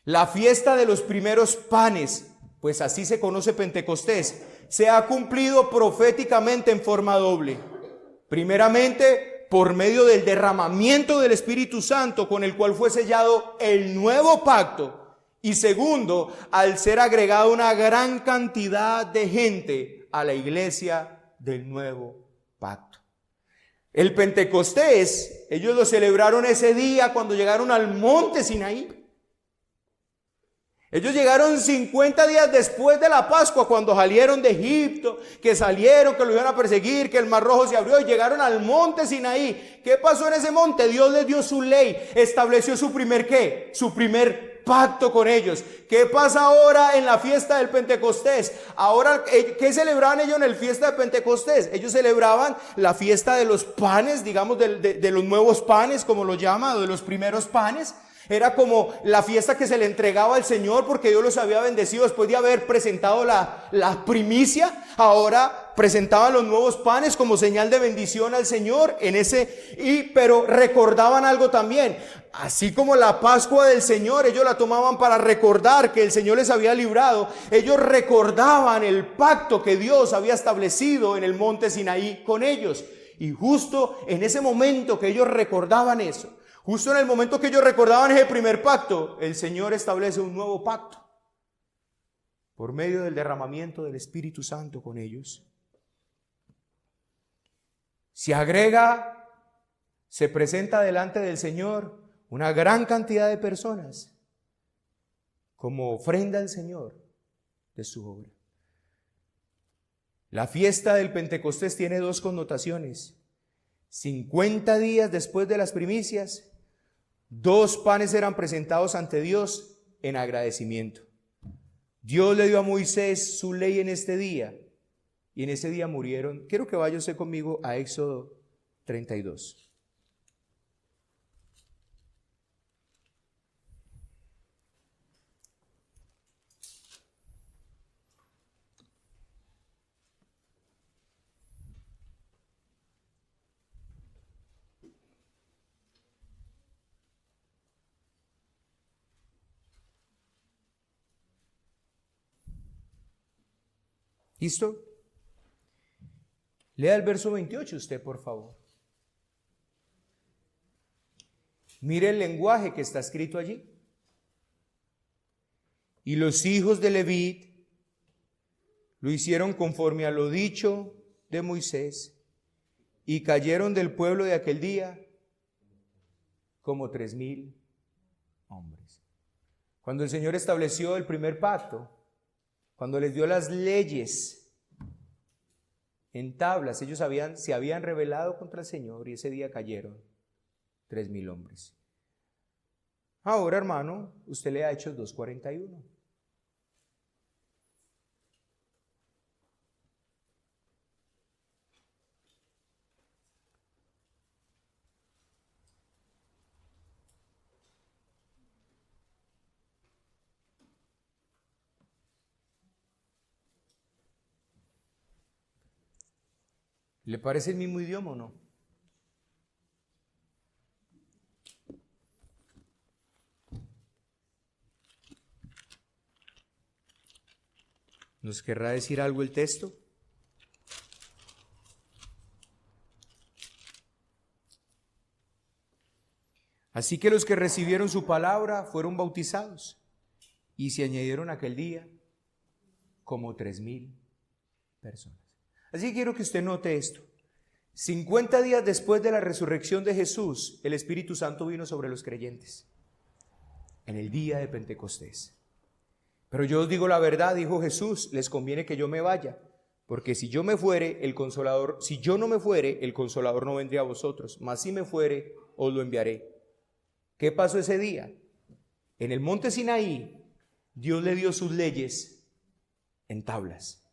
La fiesta de los primeros panes, pues así se conoce Pentecostés, se ha cumplido proféticamente en forma doble. Primeramente, por medio del derramamiento del Espíritu Santo, con el cual fue sellado el nuevo pacto. Y segundo, al ser agregada una gran cantidad de gente a la iglesia del nuevo pacto. El Pentecostés, ellos lo celebraron ese día cuando llegaron al monte Sinaí. Ellos llegaron 50 días después de la Pascua, cuando salieron de Egipto, que los iban a perseguir, que el Mar Rojo se abrió y llegaron al monte Sinaí. ¿Qué pasó en ese monte? Dios les dio su ley, estableció su primer ¿qué? Su primer pacto con ellos. ¿Qué pasa ahora en la fiesta del Pentecostés? Ahora, ¿qué celebraban ellos en la fiesta de Pentecostés? Ellos celebraban la fiesta de los panes, digamos de los nuevos panes, como lo llama, de los primeros panes. Era como la fiesta que se le entregaba al Señor porque Dios los había bendecido después de haber presentado la primicia. Ahora presentaban los nuevos panes como señal de bendición al Señor pero recordaban algo también. Así como la Pascua del Señor, ellos la tomaban para recordar que el Señor les había librado. Ellos recordaban el pacto que Dios había establecido en el monte Sinaí con ellos. Y justo en ese momento que ellos recordaban eso, justo en el momento que ellos recordaban ese primer pacto, el Señor establece un nuevo pacto por medio del derramamiento del Espíritu Santo con ellos. Se presenta delante del Señor una gran cantidad de personas como ofrenda al Señor de su obra. La fiesta del Pentecostés tiene dos connotaciones. 50 días después de las primicias, 2 panes eran presentados ante Dios en agradecimiento. Dios le dio a Moisés su ley en este día, y en ese día murieron. Quiero que vaya usted conmigo a Éxodo 32. ¿Listo? Lea el verso 28 usted, por favor. Mire el lenguaje que está escrito allí. Y los hijos de Leví lo hicieron conforme a lo dicho de Moisés, y cayeron del pueblo de aquel día como 3,000 hombres. Cuando el Señor estableció el primer pacto, cuando les dio las leyes en tablas, ellos se habían rebelado contra el Señor y ese día cayeron 3,000 hombres. Ahora, hermano, usted lea Hechos 2:41. ¿Le parece el mismo idioma o no? ¿Nos querrá decir algo el texto? Así que los que recibieron su palabra fueron bautizados y se añadieron aquel día como 3,000 personas. Así que quiero que usted note esto. 50 días después de la resurrección de Jesús, el Espíritu Santo vino sobre los creyentes en el día de Pentecostés. Pero yo os digo la verdad, dijo Jesús, les conviene que yo me vaya, porque si yo no me fuere, el Consolador no vendría a vosotros, mas si me fuere, os lo enviaré. ¿Qué pasó ese día? En el monte Sinaí, Dios le dio sus leyes en tablas.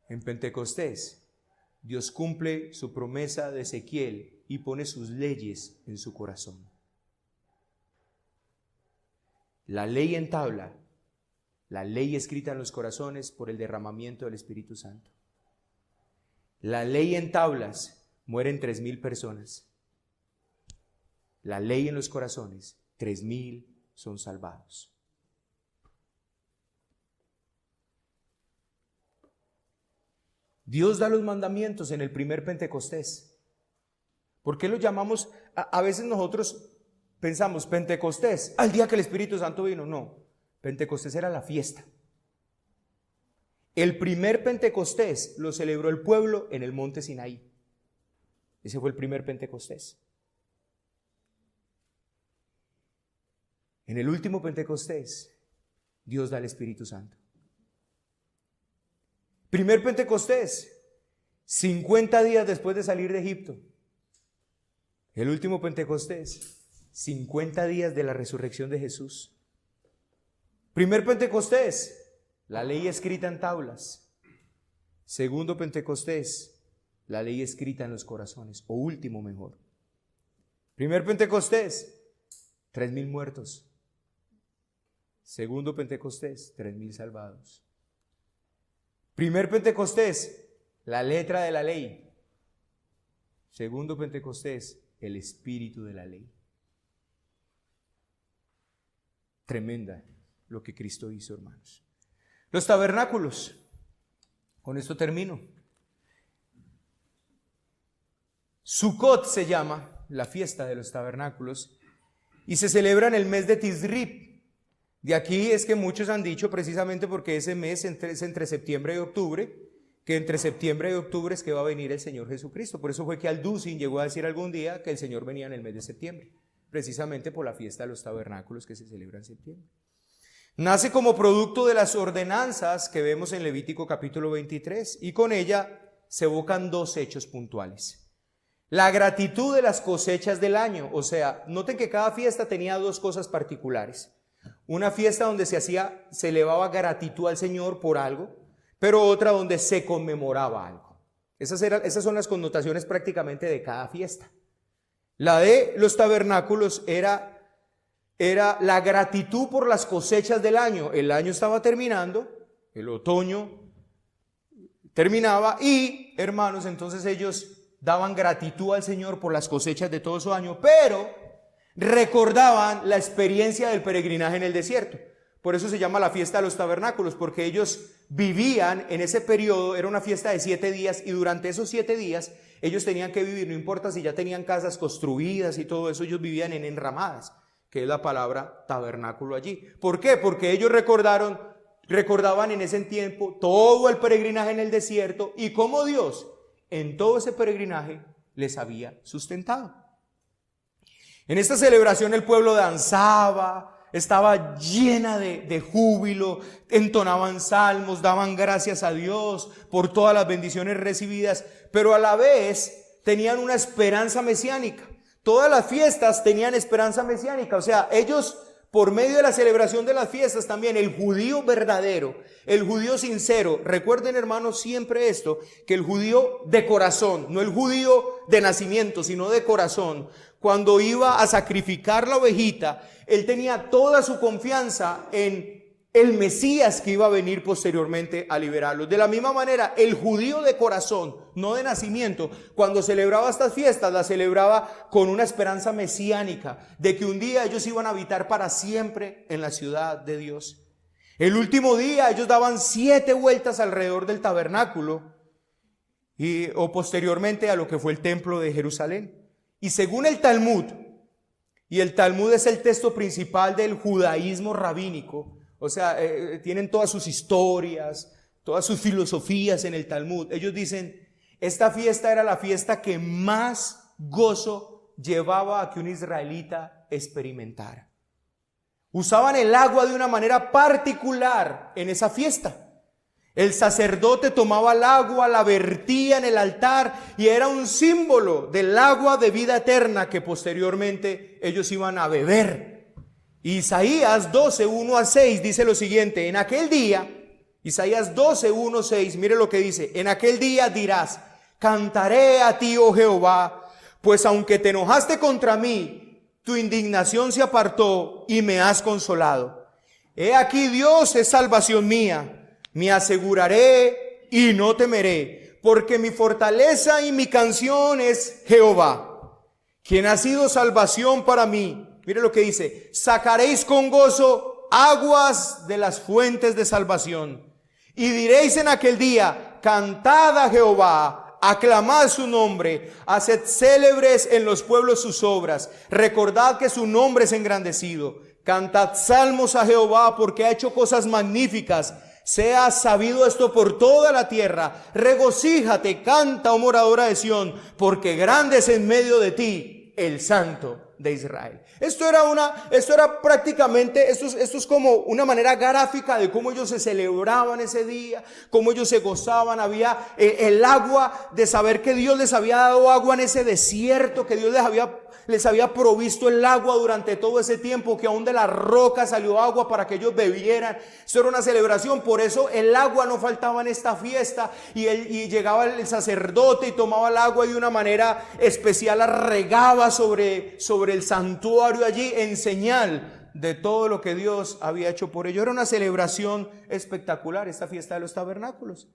En Pentecostés, Dios cumple su promesa de Ezequiel y pone sus leyes en su corazón. La ley en tabla, la ley escrita en los corazones por el derramamiento del Espíritu Santo. La ley en tablas, mueren 3,000 personas. La ley en los corazones, 3,000 son salvados. Dios da los mandamientos en el primer Pentecostés. ¿Por qué lo llamamos? A veces nosotros pensamos Pentecostés, al día que el Espíritu Santo vino. No, Pentecostés era la fiesta. El primer Pentecostés lo celebró el pueblo en el monte Sinaí. Ese fue el primer Pentecostés. En el último Pentecostés, Dios da el Espíritu Santo. Primer Pentecostés, 50 días después de salir de Egipto. El último Pentecostés, 50 días de la resurrección de Jesús. Primer Pentecostés, la ley escrita en tablas. Segundo Pentecostés, la ley escrita en los corazones, o último mejor. Primer Pentecostés, 3,000 muertos. Segundo Pentecostés, 3,000 salvados. Primer Pentecostés, la letra de la ley. Segundo Pentecostés, el espíritu de la ley. Tremenda lo que Cristo hizo, hermanos. Los tabernáculos. Con esto termino. Sukkot se llama la fiesta de los tabernáculos y se celebra en el mes de Tisrib. De aquí es que muchos han dicho, precisamente porque ese mes es entre septiembre y octubre, que entre septiembre y octubre es que va a venir el Señor Jesucristo. Por eso fue que Alducin llegó a decir algún día que el Señor venía en el mes de septiembre, precisamente por la fiesta de los tabernáculos que se celebra en septiembre. Nace como producto de las ordenanzas que vemos en Levítico capítulo 23 y con ella se evocan dos hechos puntuales. La gratitud de las cosechas del año, o sea, noten que cada fiesta tenía dos cosas particulares. Una fiesta donde se elevaba gratitud al Señor por algo, pero otra donde se conmemoraba algo. Esas son las connotaciones prácticamente de cada fiesta. La de los tabernáculos era la gratitud por las cosechas del año. El año estaba terminando, el otoño terminaba y, hermanos, entonces ellos daban gratitud al Señor por las cosechas de todo su año, pero recordaban la experiencia del peregrinaje en el desierto. Por eso se llama la fiesta de los tabernáculos, porque ellos vivían en ese periodo, era una fiesta de 7 días, y durante esos 7 días ellos tenían que vivir, no importa si ya tenían casas construidas y todo eso, ellos vivían en enramadas, que es la palabra tabernáculo allí. ¿Por qué? Porque ellos recordaban en ese tiempo todo el peregrinaje en el desierto y cómo Dios en todo ese peregrinaje les había sustentado. En esta celebración el pueblo danzaba, estaba llena de júbilo, entonaban salmos, daban gracias a Dios por todas las bendiciones recibidas, pero a la vez tenían una esperanza mesiánica. Todas las fiestas tenían esperanza mesiánica, o sea, ellos por medio de la celebración de las fiestas también, el judío verdadero, el judío sincero, recuerden hermanos siempre esto, que el judío de corazón, no el judío de nacimiento, sino de corazón, cuando iba a sacrificar la ovejita, él tenía toda su confianza en el Mesías que iba a venir posteriormente a liberarlos. De la misma manera, el judío de corazón, no de nacimiento, cuando celebraba estas fiestas, las celebraba con una esperanza mesiánica, de que un día ellos iban a habitar para siempre en la ciudad de Dios. El último día ellos daban 7 vueltas alrededor del tabernáculo, o posteriormente a lo que fue el templo de Jerusalén. Y según el Talmud, y el Talmud es el texto principal del judaísmo rabínico, o sea, tienen todas sus historias, todas sus filosofías en el Talmud. Ellos dicen, esta fiesta era la fiesta que más gozo llevaba a que un israelita experimentara. Usaban el agua de una manera particular en esa fiesta. El sacerdote tomaba el agua, la vertía en el altar y era un símbolo del agua de vida eterna que posteriormente ellos iban a beber. Isaías 12, 1 a 6 dice lo siguiente: en aquel día, Isaías 12, 1, 6, mire lo que dice: en aquel día dirás, cantaré a ti, oh Jehová, pues aunque te enojaste contra mí, tu indignación se apartó y me has consolado. He aquí Dios es salvación mía. Me aseguraré y no temeré, porque mi fortaleza y mi canción es Jehová, quien ha sido salvación para mí. Mire lo que dice: sacaréis con gozo aguas de las fuentes de salvación. Y diréis en aquel día, cantad a Jehová, aclamad su nombre, haced célebres en los pueblos sus obras, recordad que su nombre es engrandecido. Cantad salmos a Jehová, porque ha hecho cosas magníficas. Sea sabido esto por toda la tierra. Regocíjate, canta, oh moradora de Sión, porque grande es en medio de ti el Santo de Israel. Esto era prácticamente, esto es como una manera gráfica de cómo ellos se celebraban ese día, cómo ellos se gozaban. Había el agua, de saber que Dios les había dado agua en ese desierto, que Dios les había provisto el agua durante todo ese tiempo, que aún de la roca salió agua para que ellos bebieran. Eso era una celebración, por eso el agua no faltaba en esta fiesta, y llegaba el sacerdote y tomaba el agua y de una manera especial la regaba sobre sobre el santuario allí en señal de todo lo que Dios había hecho por ellos. Era una celebración espectacular, esta fiesta de los tabernáculos.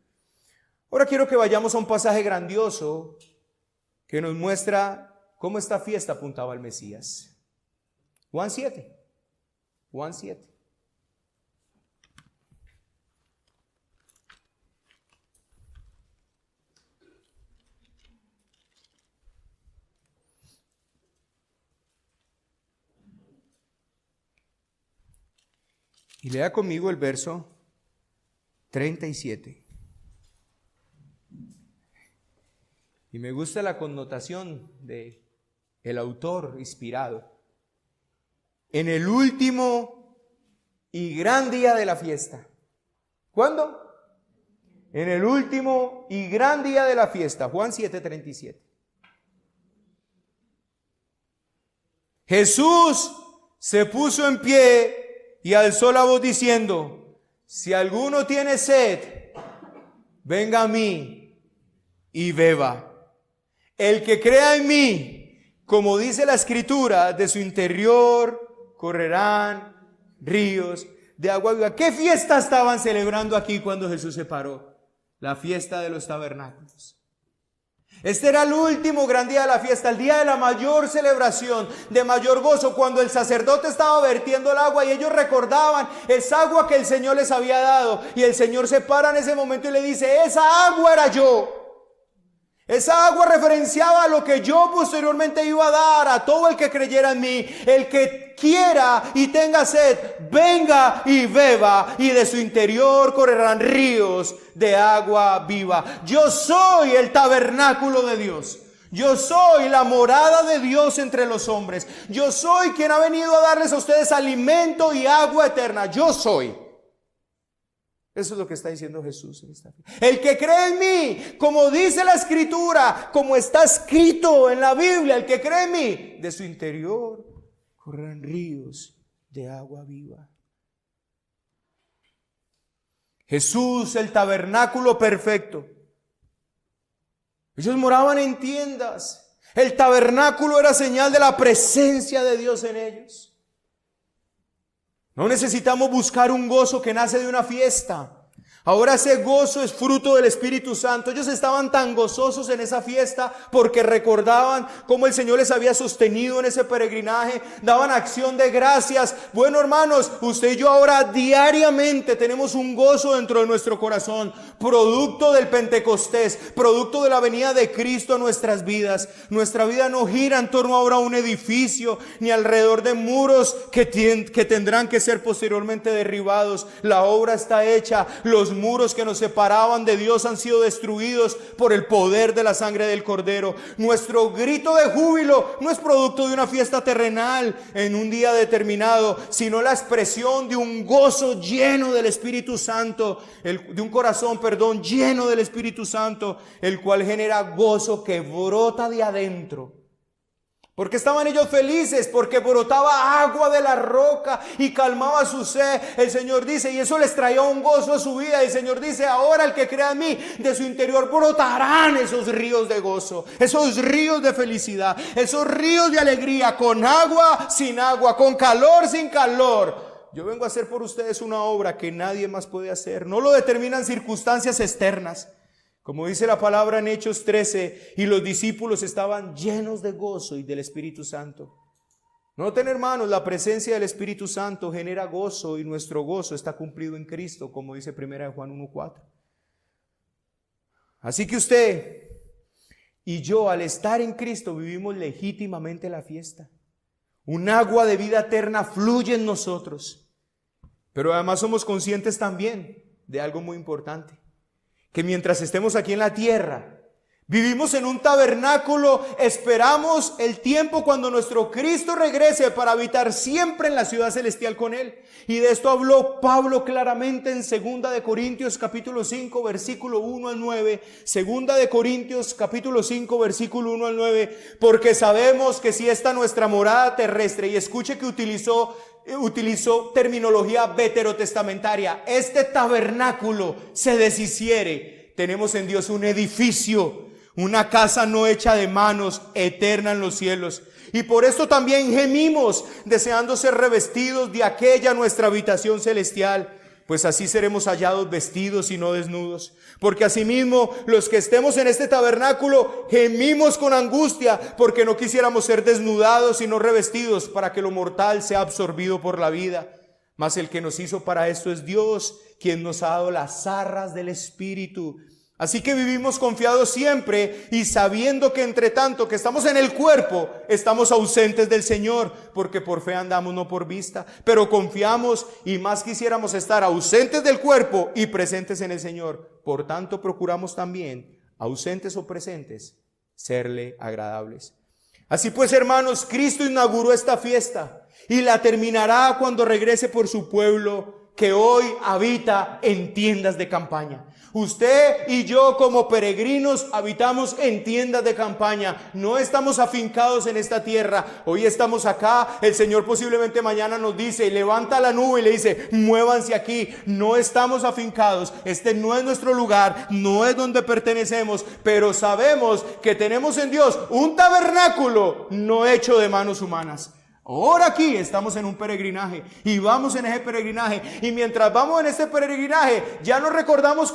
Ahora quiero que vayamos a un pasaje grandioso que nos muestra cómo esta fiesta apuntaba al Mesías. Juan 7. Juan 7. Y lea conmigo el verso 37. Y me gusta la connotación de el autor inspirado. En el último y gran día de la fiesta. ¿Cuándo? En el último y gran día de la fiesta. Juan 7:37. Jesús se puso en pie y alzó la voz diciendo: si alguno tiene sed, venga a mí y beba. El que crea en mí, como dice la Escritura, de su interior correrán ríos de agua viva. ¿Qué fiesta estaban celebrando aquí cuando Jesús se paró? La fiesta de los tabernáculos. Este era el último gran día de la fiesta, el día de la mayor celebración, de mayor gozo, cuando el sacerdote estaba vertiendo el agua y ellos recordaban esa agua que el Señor les había dado. Y el Señor se para en ese momento y le dice: esa agua era yo. Esa agua referenciaba a lo que yo posteriormente iba a dar a todo el que creyera en mí. El que quiera y tenga sed, venga y beba, y de su interior correrán ríos de agua viva. Yo soy el tabernáculo de Dios. Yo soy la morada de Dios entre los hombres. Yo soy quien ha venido a darles a ustedes alimento y agua eterna. Yo soy. Eso es lo que está diciendo Jesús en esta fiesta. El que cree en mí, como dice la Escritura, como está escrito en la Biblia, el que cree en mí, de su interior correrán ríos de agua viva. Jesús, el tabernáculo perfecto. Ellos moraban en tiendas. El tabernáculo era señal de la presencia de Dios en ellos. No necesitamos buscar un gozo que nace de una fiesta. Ahora ese gozo es fruto del Espíritu Santo. Ellos estaban tan gozosos en esa fiesta porque recordaban cómo el Señor les había sostenido en ese peregrinaje. Daban acción de gracias. Bueno, hermanos, usted y yo ahora diariamente tenemos un gozo dentro de nuestro corazón, producto del Pentecostés, producto de la venida de Cristo a nuestras vidas. Nuestra vida no gira en torno ahora a un edificio ni alrededor de muros que tendrán que ser posteriormente derribados. La obra está hecha. Los muros que nos separaban de Dios han sido destruidos por el poder de la sangre del Cordero. Nuestro grito de júbilo no es producto de una fiesta terrenal en un día determinado, sino la expresión de un gozo lleno del Espíritu Santo, de un corazón, lleno del Espíritu Santo, el cual genera gozo que brota de adentro. Porque estaban ellos felices, porque brotaba agua de la roca y calmaba su sed. El Señor dice, y eso les traía un gozo a su vida. El Señor dice, ahora el que crea en mí, de su interior brotarán esos ríos de gozo, esos ríos de felicidad, esos ríos de alegría, con agua, sin agua, con calor, sin calor. Yo vengo a hacer por ustedes una obra que nadie más puede hacer. No lo determinan circunstancias externas. Como dice la palabra en Hechos 13, y los discípulos estaban llenos de gozo y del Espíritu Santo. Noten, hermanos, la presencia del Espíritu Santo genera gozo y nuestro gozo está cumplido en Cristo, como dice 1 Juan 1:4. Así que usted y yo, al estar en Cristo, vivimos legítimamente la fiesta. Un agua de vida eterna fluye en nosotros. Pero además somos conscientes también de algo muy importante. Que mientras estemos aquí en la tierra, vivimos en un tabernáculo, esperamos el tiempo cuando nuestro Cristo regrese para habitar siempre en la ciudad celestial con Él. Y de esto habló Pablo claramente en 2 de Corintios capítulo 5 versículo 1 al 9. 2 de Corintios capítulo 5 versículo 1 al 9. Porque sabemos que si esta nuestra morada terrestre, y escuche que utilizó terminología veterotestamentaria, este tabernáculo se deshiciere, tenemos en Dios un edificio, una casa no hecha de manos, eterna en los cielos. Y por esto también gemimos, deseando ser revestidos de aquella nuestra habitación celestial, pues así seremos hallados vestidos y no desnudos. Porque asimismo, los que estemos en este tabernáculo, gemimos con angustia, porque no quisiéramos ser desnudados sino revestidos, para que lo mortal sea absorbido por la vida. Mas el que nos hizo para esto es Dios, quien nos ha dado las arras del Espíritu. Así que vivimos confiados siempre y sabiendo que entre tanto que estamos en el cuerpo, estamos ausentes del Señor, porque por fe andamos, no por vista. Pero confiamos y más quisiéramos estar ausentes del cuerpo y presentes en el Señor. Por tanto, procuramos también, ausentes o presentes, serle agradables. Así pues, hermanos, Cristo inauguró esta fiesta y la terminará cuando regrese por su pueblo, que hoy habita en tiendas de campaña. Usted y yo como peregrinos habitamos en tiendas de campaña. No estamos afincados en esta tierra. Hoy estamos acá. El Señor posiblemente mañana nos dice, levanta la nube y le dice, muévanse aquí. No estamos afincados. Este no es nuestro lugar. No es donde pertenecemos. Pero sabemos que tenemos en Dios un tabernáculo no hecho de manos humanas. Ahora aquí estamos en un peregrinaje y vamos en ese peregrinaje, y mientras vamos en este peregrinaje ya no recordamos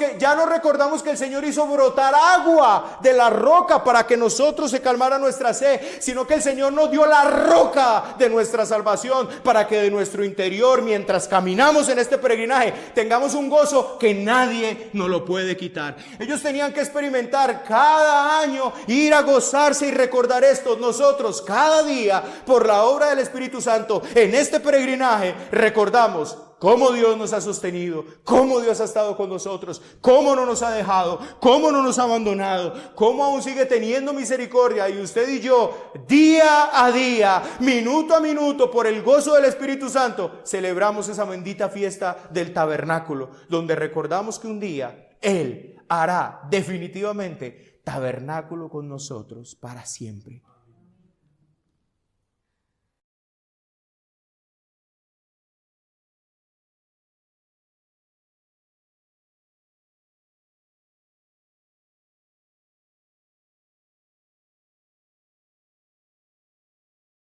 que el Señor hizo brotar agua de la roca para que nosotros se calmara nuestra sed, sino que el Señor nos dio la roca de nuestra salvación para que de nuestro interior, mientras caminamos en este peregrinaje, tengamos un gozo que nadie nos lo puede quitar. Ellos tenían que experimentar cada año, ir a gozarse y recordar esto. Nosotros cada día, por la obra del Espíritu Santo, en este peregrinaje recordamos cómo Dios nos ha sostenido, cómo Dios ha estado con nosotros, cómo no nos ha dejado, cómo no nos ha abandonado, cómo aún sigue teniendo misericordia. Y usted y yo, día a día, minuto a minuto, por el gozo del Espíritu Santo, celebramos esa bendita fiesta del tabernáculo, donde recordamos que un día Él hará definitivamente tabernáculo con nosotros para siempre.